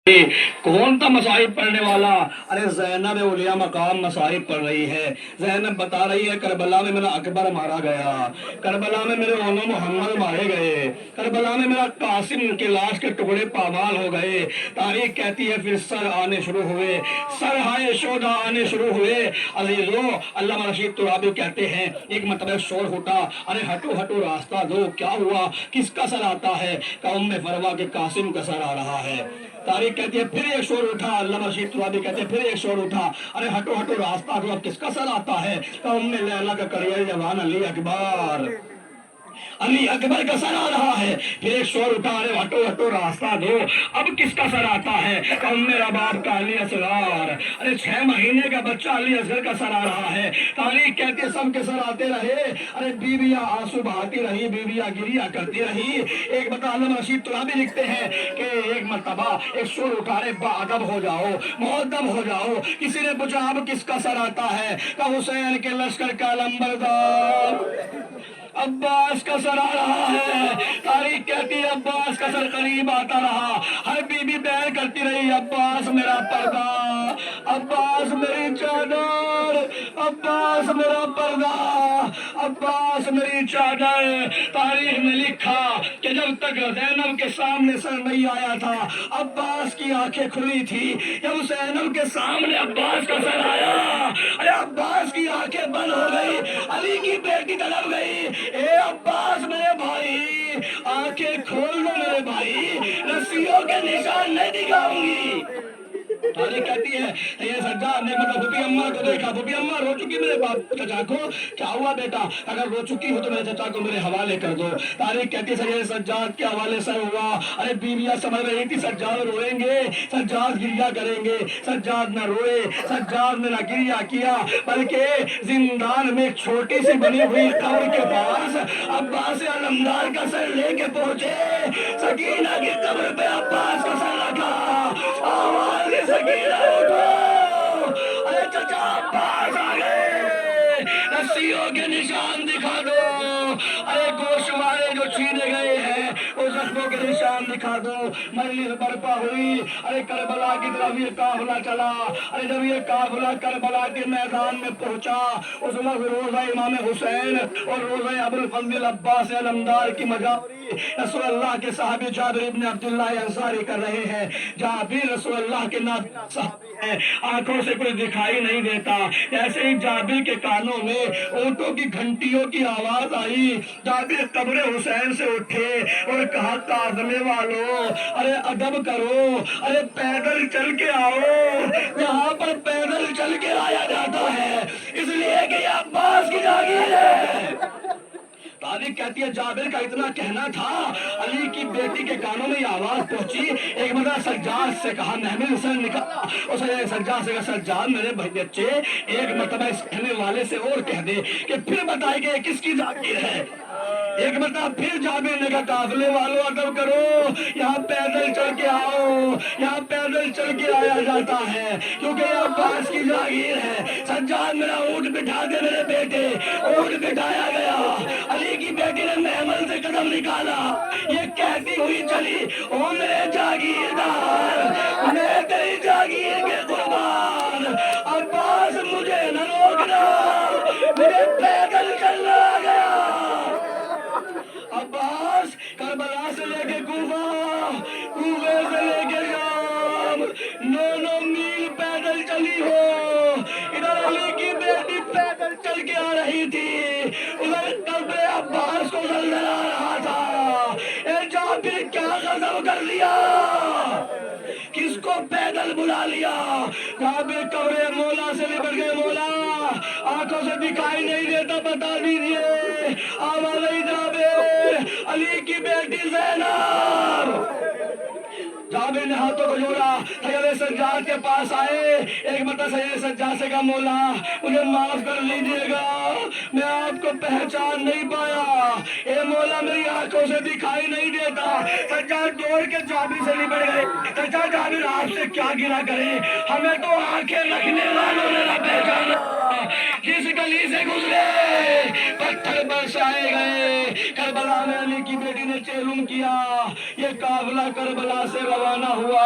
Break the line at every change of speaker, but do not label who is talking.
کون تھا مصائب پڑھنے والا؟ ارے زینب اولیاء مقام مصائب پڑھ رہی ہے۔ زینب بتا رہی ہے کربلا میں میرا اکبر مارا گیا، کربلا میں میرے اونو محمد مارے گئے، کربلا میں میرا قاسم کے لاش کے ٹکڑے پامال ہو گئے۔ تاریخ کہتی ہے پھر سر آنے شروع ہوئے، سر ہائے شودا آنے شروع ہوئے۔ عزیزو، علامہ رشید ترابی کہتے ہیں ایک مرتبہ شور اٹھا، ارے ہٹو ہٹو راستہ دو، کیا ہوا؟ کس کا سر آتا ہے؟ کہ ام فروا کے قاسم کا سر آ رہا ہے۔ تاریخ کہتی ہے پھر ایک شور اٹھا، علامہ رشید ترابی کہتے ہیں پھر ایک شور اٹھا، ارے ہٹو ہٹو راستہ دو، اب کس کا سر آتا ہے؟ کہ ام لیلا کا کڑیہ جوان علی اکبر، علی اکبر کا سر آ رہا ہے۔ پھر ایک شور اٹھا، ارے ہٹو ہٹو راستہ دو، اب کس کا سر آتا ہے؟ کہ ام رباب کا علی اصغر، ارے 6 مہینے کا بچہ علی اصغر کا سر آ رہا ہے۔ تاریخ کہتی ہے سب کے سر آتے رہے، ارے بیویاں آنسو بہاتی رہی، بیویاں گریا کرتی رہی۔ ایک بتا علامہ رشید ترابی لکھتے ہیں کہ ایک مرتبہ ایک شور اٹھا، رہے باادب ہو جاؤ، مؤدب ہو جاؤ۔ کسی نے پوچھا اب کس کا سر آتا ہے؟ کہ حسین کے لشکر کا لمبردار عباس کا سر آ رہا ہے۔ تاریخ کہتی ہے عباس کا سر قریب آتا رہا، ہر بی بی بیان کرتی رہی عباس میرا پردہ، عباس میری چادر، عباس میرا پردہ، عباس میری چادر۔ تاریخ میں لکھا کہ جب تک زینب کے سامنے سر نہیں آیا تھا عباس کی آنکھیں کھلی تھی، جب زینب کے سامنے عباس کا سر آیا، ارے عباس کی آنکھیں بند ہو گئی، علی کی بیٹی طلب گئی، اے عباس میرے بھائی آنکھیں کھول لو میرے بھائی، رسیوں کے نشان نہیں دکھاؤں گی۔ تاریخ کہتی ہے یہ سجاد نے مطلب بھوپی اماں کو دیکھا، بھوپی اماں رو چکی میرے باپ چچا کو، کیا ہوا بیٹا؟ اگر رو چکی ہو تو میرے چچا کو میرے حوالے کر دو۔ تاریخ کہتی ہے سید سجاد کے حوالے سر ہوا، ارے بیویاں سمجھ رہی تھی سجاد روئیں گے، سجاد گریا کریں گے، سجاد نہ روئے، سجاد نے نہ گریا کیا، بلکہ زندان میں ایک چھوٹی سی بنی ہوئی قبر کے پاس عباس علمدار کا سر لے کے پہنچے، سکینہ کی قبر پہ عباس کا سر رکھا، آواز سکینہ اٹھو، ارے چچا عباس آ گئے، رسیوں کے نشان دکھا دو، ارے گوشت والے جو چھینے گئے ہیں وہ زخموں کے نشان دکھا دو۔ مجلس برپا ہوئی، ارے کربلا کی طرف یہ قافلہ چلا، ارے جب یہ قافلہ کربلا کے میدان میں پہنچا اس وقت روزہ امام حسین اور روزہ ابوالفضل عباس علمدار کی مجاوری رسول اللہ کے صحابی جابر ابن عبداللہ انصاری کر رہے ہیں۔ جابر رسول اللہ کے نابینا صحابی ہیں، آنکھوں سے کچھ دکھائی نہیں دیتا، جیسے ہی جابر کے کانوں میں اونٹوں کی گھنٹیوں کی آواز آئی، جابر قبر حسین سے اٹھے اور کہا کاظمے والو ارے ادب کرو، ارے پیدل چل کے آؤ، یہاں پر پیدل چل کے آیا جاتا ہے اس لیے کہ یہ عباس کی جاگیر ہے۔ تاریخ کہتی ہے جابر کا اتنا کہنا تھا، علی کی بیٹی کے کانوں میں یہ آواز پہنچی، ایک مرتبہ سجاد سے کہا محمل سر نکالا، اس نے سجاد سے کہا سجاد میرے بچے ایک مرتبہ اس کہنے والے سے اور کہہ دے کہ پھر بتائے کہ کس کی جاگیر ہے۔ ایک مرتبہ پھر جابر نے کہا قافلے والوں ادب کرو، یہاں پیدل چل کے آؤ، یہاں پیدل چل کے آیا جاتا ہے کیونکہ یہ عباس کی جاگیر ہے۔ سجاد میرا اونٹ بٹھا دے میرے بیٹے، اونٹ بٹھایا گیا، علی کی بیٹی نے محمل سے قدم نکالا، یہ کہتی ہوئی چلی او میرے جاگیردار میں تیری جاگیر کے قربان، عباس مجھے نہ روکنا، مجھے پیدل چلنا آ گیا۔ عباس کربلا سے لے کے کوفہ، کوفے سے لے کے شام 9 میل پیدل چلی ہو، ادھر علی کی بیٹی پیدل چل کے آ رہی تھی، ادھر قبر عباس کو زلزلہ آ رہا تھا۔ اے جابر کیا غضب کر لیا، کس کو پیدل بلا لیا؟ جابر قبر مولا سے لپٹ گئے، مولا آنکھوں سے دکھائی نہیں دیتا بتا دیجئے، آواز آئی جابر علی کی بیٹی زینب۔ جابر نے ہاتھوں کو جوڑا، سید سجاد کے پاس آئے، ایک مرتبہ سید سجاد سے کہا مولا مجھے معاف کر لیجئے گا، میں آپ کو پہچان نہیں پایا، اے مولا میری آنکھوں سے دکھائی نہیں دیتا۔ سجاد دوڑ کے جابر سے لپٹ گئے، سجاد جابر آپ سے کیا گرا کریں، ہمیں تو آنکھیں رکھنے والوں نے نہ پہچانا، جس گلی سے گزرے پتھر برسائے گئے۔ کربلا میں علی کی بیٹی نے چیلم کیا، یہ قافلہ کربلا سے روانہ ہوا،